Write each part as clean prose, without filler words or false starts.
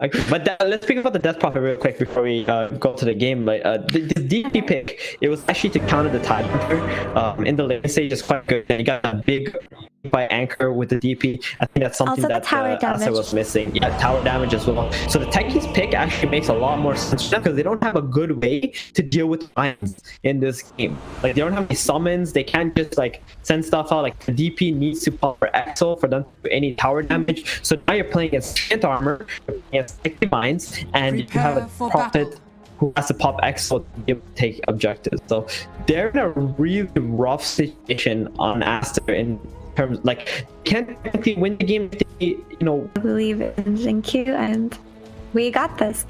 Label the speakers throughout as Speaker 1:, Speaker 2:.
Speaker 1: Okay, but let's speak about the death prophet real quick before we go to the game. Like the DP pick, it was actually to counter the tide hunter. In the late stage is quite good. You got a big by anchor with the DP. I think that's something
Speaker 2: Also
Speaker 1: that
Speaker 2: Aster
Speaker 1: was missing. Yeah, tower damage as well. So the techies pick actually makes a lot more sense because they don't have a good way to deal with lions in this game. Like they don't have any summons. They can't just like send stuff out. Like the DP needs to pop for Exo for them to do any tower damage. So now you're playing against Scant Armor, you're playing against Active Minds, and you have a prophet who has to pop Exo to be able to take objectives. So they're in a really rough situation on Aster in terms like can't technically win the game if they, you know.
Speaker 2: I believe in Jinq and we got this.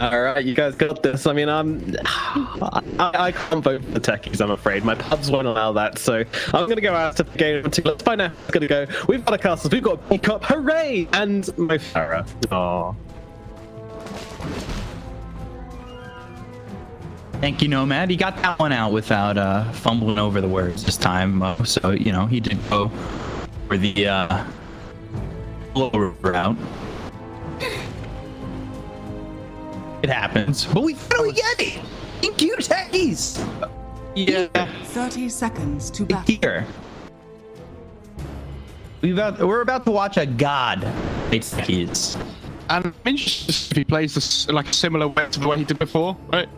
Speaker 3: All right, you guys got this. I mean, I can't vote for the techies, I'm afraid. My pubs won't allow that, so I'm going to go out to the game. Let's find out how it's going to go. We've got a castles, we've got a pick up, hooray! And my Farah. Aww.
Speaker 4: Thank you, Nomad. He got that one out without fumbling over the words this time. So, you know, he did go for the lower route. It happens. But we finally get it! Thank you, techies! Yeah.
Speaker 5: 30 seconds to battle.
Speaker 4: Here. We're about to watch a god. It's techies.
Speaker 6: And I'm interested if he plays this like a similar way to the way he did before, right?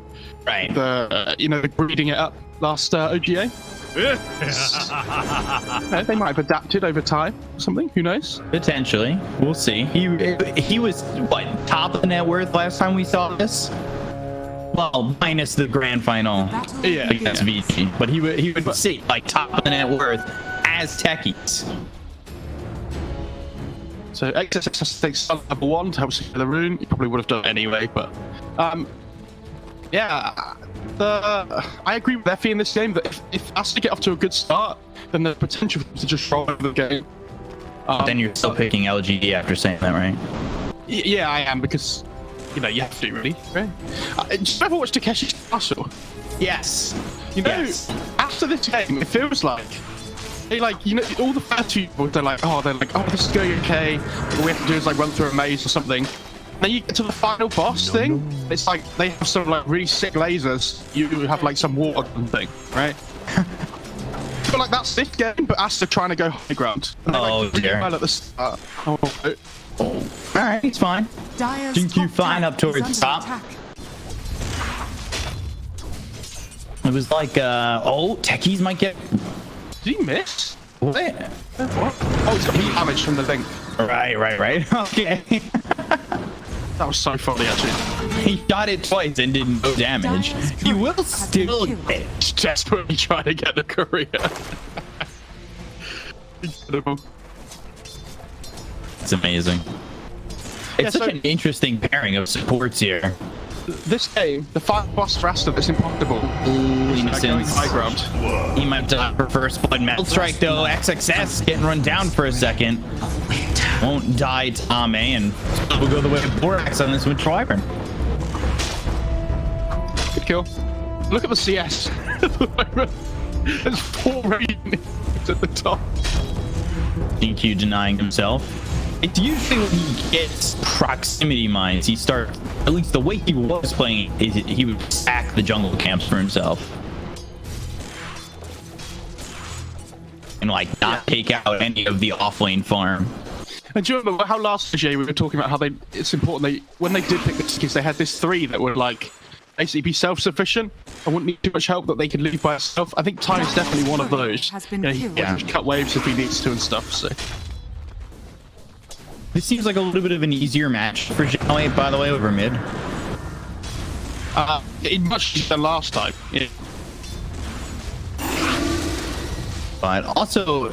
Speaker 4: Right.
Speaker 6: The you know, the breeding it up last OGA. They might have adapted over time or something. Who knows?
Speaker 4: Potentially. We'll see. He was what, top of the net worth last time we saw this? Well, minus the grand final against VG. But he would sit like top of the net worth as techies.
Speaker 6: So XSS takes level 1 to help secure the rune. He probably would have done it anyway, but yeah, I agree with Effie in this game that if Aster get off to a good start, then there's potential to just roll over the game.
Speaker 4: Then you're still picking LGD after saying that, right?
Speaker 6: Yeah, I am, because you know you have to really. Right? Just ever watch Takeshi's Castle?
Speaker 4: Yes.
Speaker 6: You know, after this game, it feels like they like, you know, all the first people they're like, oh, this is going okay. All we have to do is like run through a maze or something. Then you get to the final boss thing. It's like they have some like really sick lasers. You have like some water thing, right? I feel like that's this game, but Aster trying to go high ground.
Speaker 4: Oh dear.
Speaker 6: Well at the start.
Speaker 4: All right, it's fine. Jinq fine up towards top. It was like, oh, techies might get.
Speaker 6: Did he miss?
Speaker 4: What?
Speaker 6: Oh, he's got heat damage from the link.
Speaker 4: Right. Okay.
Speaker 6: That was so funny, actually.
Speaker 4: He shot it twice and did no damage. He will still get
Speaker 6: desperately trying to get the courier. Incredible.
Speaker 4: It's amazing. It's such an interesting pairing of supports here.
Speaker 6: This game, the final boss for Aster that's impossible.
Speaker 4: Ooh, innocence.
Speaker 6: High ground.
Speaker 4: He might die for first blood. Metal Strike though. XXS getting run down for a second. Won't die Tom A, and we'll go the way of Borax on this Winter Wyvern.
Speaker 6: Good kill. Look at the CS. There's 4 radiant at the top.
Speaker 4: DQ denying himself. It's usually when he gets proximity mines, he starts, at least the way he was playing, is he would sack the jungle camps for himself. And like not take out any of the offlane farm.
Speaker 6: And do you remember how last year we were talking about how it's important when they did pick the tickets, they had this 3 that would like basically be self-sufficient and wouldn't need too much help, that they could leave by itself. I think Ty is definitely one of those. He can cut waves if he needs to and stuff. So
Speaker 4: this seems like a little bit of an easier match for xiao8, by the way, over mid.
Speaker 6: Much easier than last time. Yeah.
Speaker 4: But also,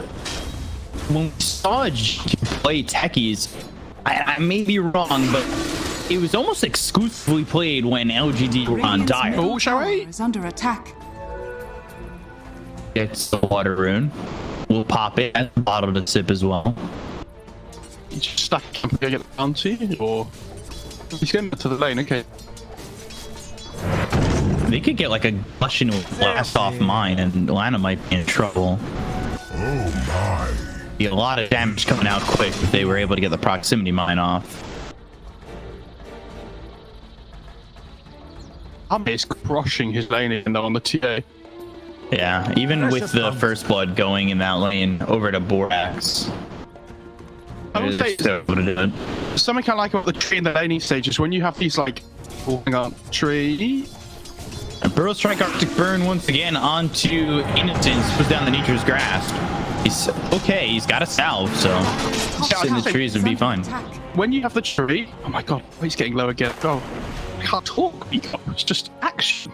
Speaker 4: when we saw Jinq play techies, I may be wrong, but it was almost exclusively played when LGD were on dire.
Speaker 6: Oh, xiao8
Speaker 5: is under attack.
Speaker 4: Gets the water rune. We'll pop it and the bottle to sip as well.
Speaker 6: He's just stuck to get the bounty, or he's going to the lane. Okay.
Speaker 4: They could get like a gush into a blast off mine, and Lana might be in trouble.
Speaker 7: Oh my.
Speaker 4: Be a lot of damage coming out quick if they were able to get the proximity mine off.
Speaker 6: Army is crushing his lane in though on the TA.
Speaker 4: Yeah, even with the first blood going in that lane over to Borax.
Speaker 6: I would say something I like about the tree in the laning stage is when you have these like falling up tree.
Speaker 4: And Burrow Strike Arctic Burn once again onto Innocence, puts down the Nature's Grasp. He's okay, he's got a salve, so in the trees would be fine.
Speaker 6: When you have the tree, oh my god, he's getting low again. Oh, I can't talk. It's just action.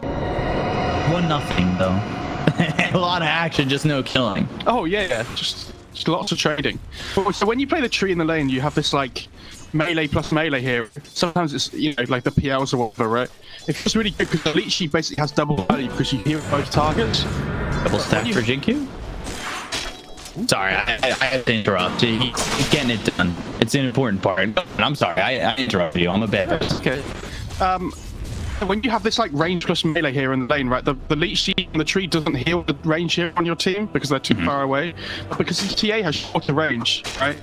Speaker 4: 1-0 though. A lot of action, just no killing.
Speaker 6: Oh yeah, just lots of trading. So when you play the tree in the lane, you have this like melee plus melee here. Sometimes it's like the PLs or whatever, right? It's really good because the leech sheet basically has double value because you heal both targets.
Speaker 4: Double stack for Jinku? Sorry, I had to interrupt. He's getting it done. It's an important part. I'm sorry, I interrupted you. I'm a bad person.
Speaker 6: Okay. When you have this like range plus melee here in the lane, right? The leech sheet and the tree doesn't heal the range here on your team because they're too far away. But because the TA has shorter range, right?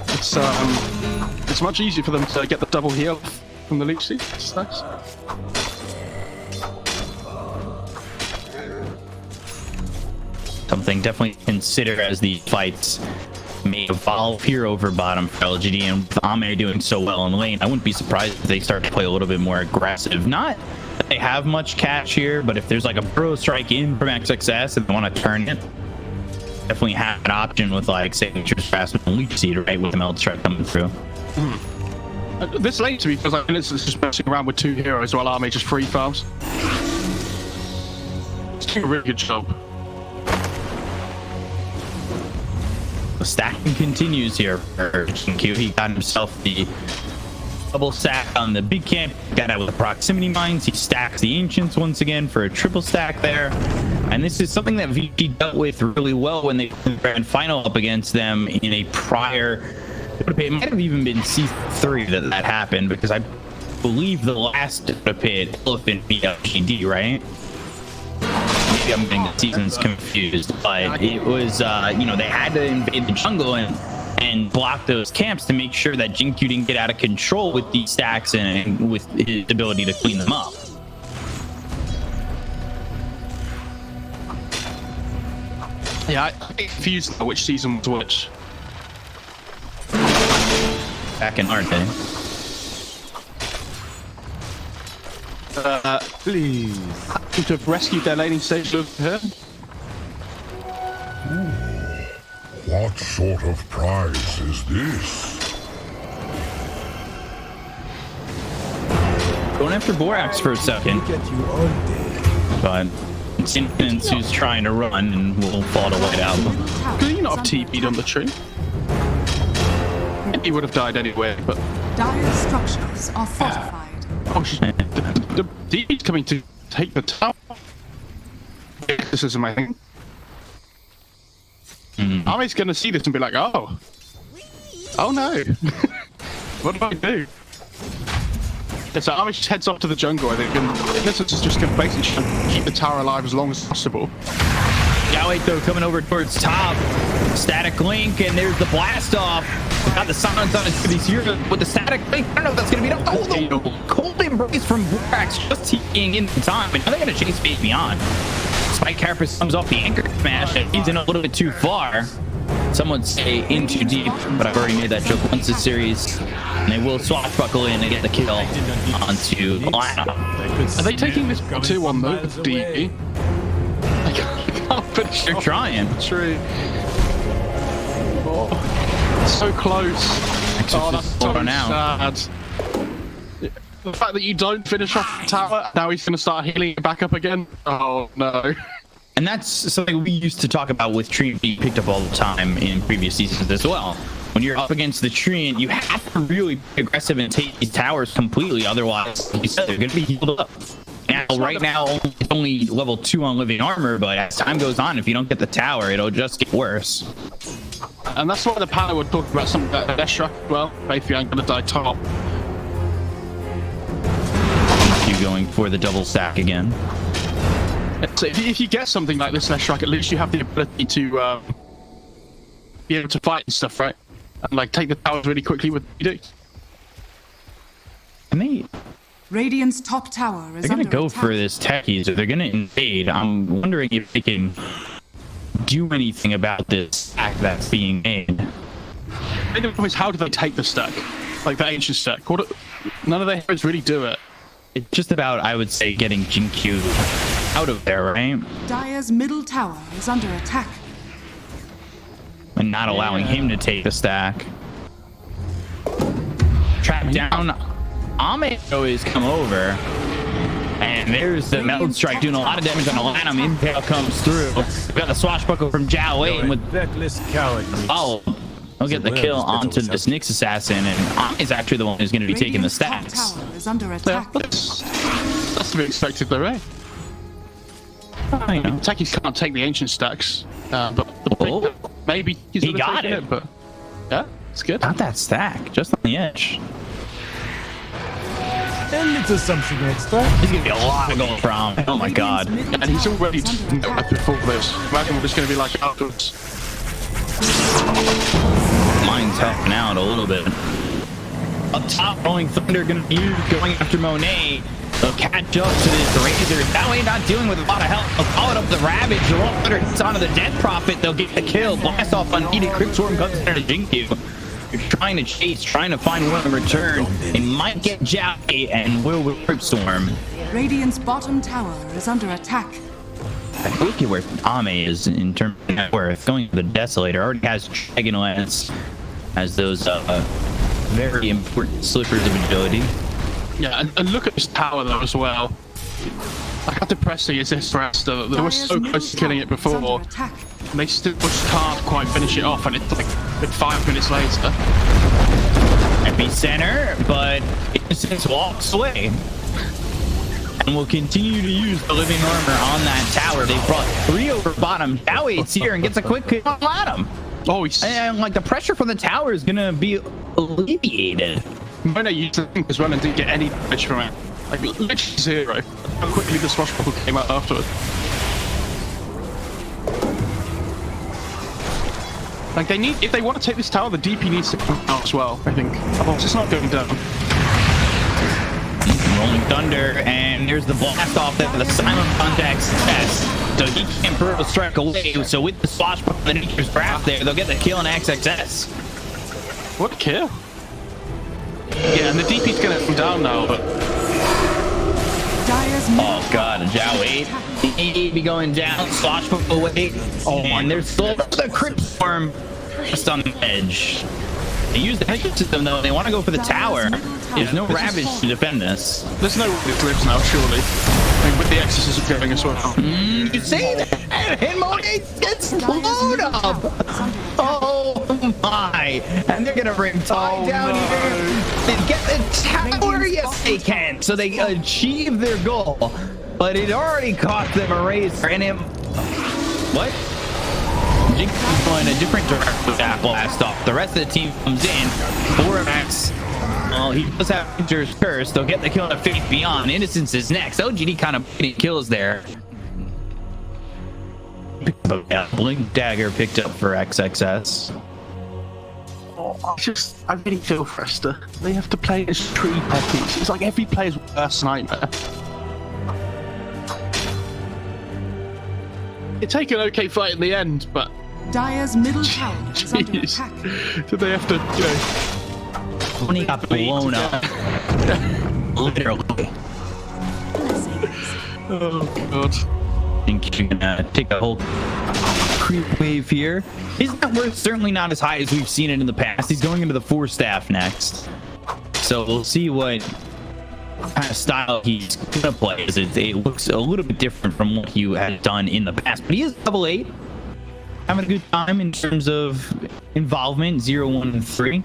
Speaker 6: It's much easier for them to get the double heal from the leech sheet. It's nice.
Speaker 4: Something definitely to consider as the fights may evolve here over bottom for LGD, and with Ame doing so well in lane, I wouldn't be surprised if they start to play a little bit more aggressive. Not that they have much cash here, but if there's like a Burrow Strike in from XXS and they want to turn it, definitely have an option with like say Nature's Grasp and Leech Seed, right, with the Meld Strike coming through.
Speaker 6: This lane to me feels like it's just messing around with two heroes while Ame just free farms. It's doing a really good job.
Speaker 4: The stacking continues here for Jinku. He got himself the double stack on the big camp, got out with the proximity mines. He stacks the ancients once again for a triple stack there. And this is something that VG dealt with really well when they ran final up against them in a prior. It might have even been C3 that happened, because I believe the last pit Elephant beat LGD, right? Maybe I'm getting the seasons confused, but it was they had to invade the jungle and block those camps to make sure that Jinku didn't get out of control with these stacks and with his ability to clean them up.
Speaker 6: Yeah, I get confused which season was which.
Speaker 4: Back in our day.
Speaker 6: Please. Seem to have rescued their laning stage over here.
Speaker 7: What sort of prize is this?
Speaker 4: Going after Borax for a second. But it's Infinite who's trying to run and will fall to white out.
Speaker 6: Could he not have TP'd on the tree? He would have died anyway, but...
Speaker 5: Dire structures are fortified.
Speaker 6: Oh, the DP's coming to take the tower. This is my thing. Ame's gonna see this and be like, oh no. What do I do? Yeah, so Ame just heads off to the jungle, I think, and this is just gonna basically try and keep the tower alive as long as possible.
Speaker 4: xiao8 though coming over towards top. Static Link, and there's the blast off. Got the silence on his these here with the static link. I don't know if that's gonna be enough. Oh, the cold embrace from Borax just teeing in time, and now they're gonna chase Fate Beyond. Spike Carapace comes off the anchor smash, and he's in a little bit too far. Some would say in too deep, but I've already made that joke once this series. And they will swashbuckle in and get the kill onto Lana.
Speaker 6: Are they taking this 2-1 though with DE? I can't finish.
Speaker 4: They're trying.
Speaker 6: True. Oh, so close. Oh, that's so sad. The fact that you don't finish off the tower, now he's going to start healing it back up again. Oh no.
Speaker 4: And that's something we used to talk about with Tree being picked up all the time in previous seasons as well. When you're up against the tree, you have to really be aggressive and take these towers completely, otherwise, like you said, they're going to be healed up. Now, right now, it's only level 2 on living armor, but as time goes on, if you don't get the tower, it'll just get worse.
Speaker 6: And that's why the panel would talk about something like Aster. Well, basically, I'm going to die top.
Speaker 4: You going for the double stack again.
Speaker 6: So if you get something like this Aster, at least you have the ability to be able to fight and stuff, right? And like take the towers really quickly with you do.
Speaker 4: And they
Speaker 5: Radiant's top tower is
Speaker 4: They're gonna
Speaker 5: under
Speaker 4: go
Speaker 5: attack.
Speaker 4: for this techies, or they're gonna invade. I'm wondering if they can do anything about this stack that's being made.
Speaker 6: The problem is, how do they take the stack? Like the ancient stack? None of their heroes really do it.
Speaker 4: It's just about, I would say, getting Jinkyu out of there, right?
Speaker 5: Dire's middle tower is under attack.
Speaker 4: And not allowing him to take the stack. Trap down. Ame always come over. And there's the Meld Strike doing a lot of damage on Alanum. Impale comes through. We've got the swashbuckle from xiao8 with oh, we'll get the kill onto this Nyx assassin, and Ame's actually the one who's going to be taking the
Speaker 5: Radiant's top
Speaker 4: stacks.
Speaker 5: tower is under
Speaker 6: Yeah,
Speaker 5: attack.
Speaker 6: that's to be expected though, right?
Speaker 4: I know.
Speaker 6: Techies can't take the ancient stacks, but
Speaker 4: Oh.
Speaker 6: maybe he's
Speaker 4: He
Speaker 6: gonna
Speaker 4: got
Speaker 6: take
Speaker 4: it.
Speaker 6: But yeah, it's good.
Speaker 4: Got that stack just on the edge.
Speaker 8: And it's assumption extra.
Speaker 4: He's gonna be a lot of gold from. Oh my god.
Speaker 6: And he's already before this. Imagine what it's going to be like afterwards.
Speaker 4: Mine's helping out a little bit. Up top, Rolling Thunder gonna be going after Monet. They'll catch up to this Razor. That way, not dealing with a lot of help. They'll follow it up the Ravage. The Rolling Thunder hits onto the Death Prophet. They'll get the kill. Blast off unneeded. Crypt Swarm comes there to Jinkyu. You're trying to chase, trying to find one in return. They might get Xiao8 and will with Crypt Swarm.
Speaker 5: Radiant's bottom tower is under attack.
Speaker 4: Look at where Ame is in terms of net worth. Going to the Desolator. Already has Dragon Lance. Has those very important slippers of agility.
Speaker 6: Yeah, and look at this tower though as well. Like how depressing is this for Aster? They were so close to killing it before,
Speaker 5: Under attack.
Speaker 6: and they still just can't quite finish it off, and it's like 5 minutes later.
Speaker 4: Epicenter, but Innocence walks away. And will continue to use the living armor on that tower. They brought 3 over bottom. xiao8's here and gets a quick kill on Adam.
Speaker 6: Oh, he's
Speaker 4: And like the pressure from the tower is gonna be alleviated.
Speaker 6: Monet used to think as well and didn't get any damage from it. Like literally 0. How quickly the swashbuckle came out afterwards. Like they need, if they want to take this tower, the DP needs to come out as well, I think. Otherwise it's not going down.
Speaker 4: Rolling Thunder, and there's the blast off there for the silent contact success. So he can't Brutal Strike away. So with the swashbuckle and the Nature's Graph there, they'll get the kill on XXS.
Speaker 6: What a kill. Yeah, and the DP's gonna come down now, but
Speaker 5: Dire's middle
Speaker 4: Oh god, xiao8. He be going down, swashbuckle away. Oh and there's still the Crypt Swarm just on the edge. They use the hedge system though, they want to go for the tower. There's no Ravage to defend this.
Speaker 6: there's no way it lives now, surely. I mean, with the exorcism going as well.
Speaker 4: You say that, and Monet gets blown up. Oh my! And they're gonna bring Ty down here. They get the tower. Yes, they can. So they achieve their goal, but it already cost them a razor. And him. What? Jink's going a different direction with that blast off. The rest of the team comes in. 4Max. Well, he does have Injur's Curse. They'll get the kill on Faith Beyond. Innocence is next. LGD kind of getting kills there. Yeah, Blink Dagger picked up for XXS.
Speaker 6: I really feel for Aster. They have to play as 3 puppies. It's like every player's worst nightmare. It take an okay fight in the end, but
Speaker 5: Dire's middle tower is under
Speaker 6: jeez,
Speaker 5: attack.
Speaker 6: so they have to, you know.
Speaker 4: When he got blown up. Literally.
Speaker 6: Oh god.
Speaker 4: I think you're gonna take a whole creep wave here. His net worth certainly not as high as we've seen it in the past. He's going into the 4 staff next. So we'll see what kind of style he's gonna play. As it looks a little bit different from what he had done in the past. But he is level 8. Having a good time in terms of involvement, 0, 1, and 3.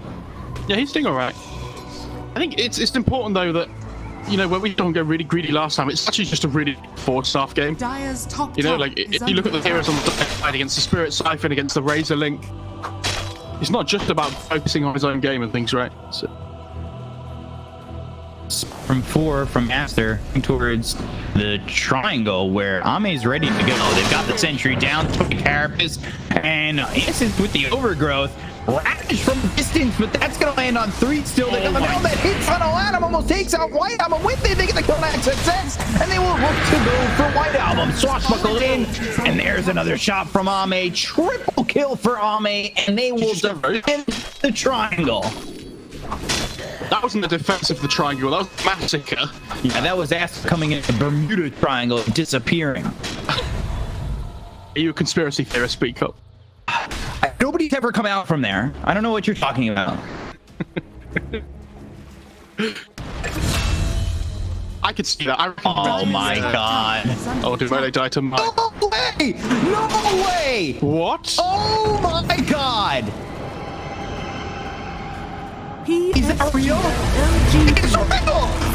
Speaker 6: Yeah, he's doing alright. I think it's important though that, you know, when we don't go really greedy last time, it's actually just a really 4-staff game.
Speaker 5: Dire's top
Speaker 6: You know,
Speaker 5: tower
Speaker 6: like
Speaker 5: is
Speaker 6: if you look at
Speaker 5: under
Speaker 6: the heroes on
Speaker 5: attack.
Speaker 6: the side against the Spirit Siphon, against the Razor Link, it's not just about focusing on his own game and things, right? So,
Speaker 4: From 4 from Aster towards the triangle where Ame's ready to go. They've got the sentry down, Toy Carapace, and Innocence with the overgrowth. Ravage from distance, but that's gonna land on 3 still. They got the nail that hits on Alanum. almost takes out White Album with it. They get the kill back success, and they will look to go for White Album. Swashbuckle in, and there's another shot from Ame. Triple kill for Ame, and they will defend the triangle.
Speaker 6: That wasn't a defense of the triangle, that was massacre.
Speaker 4: Yeah, that was Aster coming in the Bermuda Triangle, disappearing.
Speaker 6: Are you a conspiracy theorist? Speak up.
Speaker 4: Nobody's ever come out from there. I don't know what you're talking about.
Speaker 6: I could see that.
Speaker 4: Oh my god.
Speaker 6: Oh, did they die to Mike?
Speaker 4: No way! No way!
Speaker 6: What?
Speaker 4: Oh my god! Is that real?
Speaker 5: PSG.LGD
Speaker 4: It's real!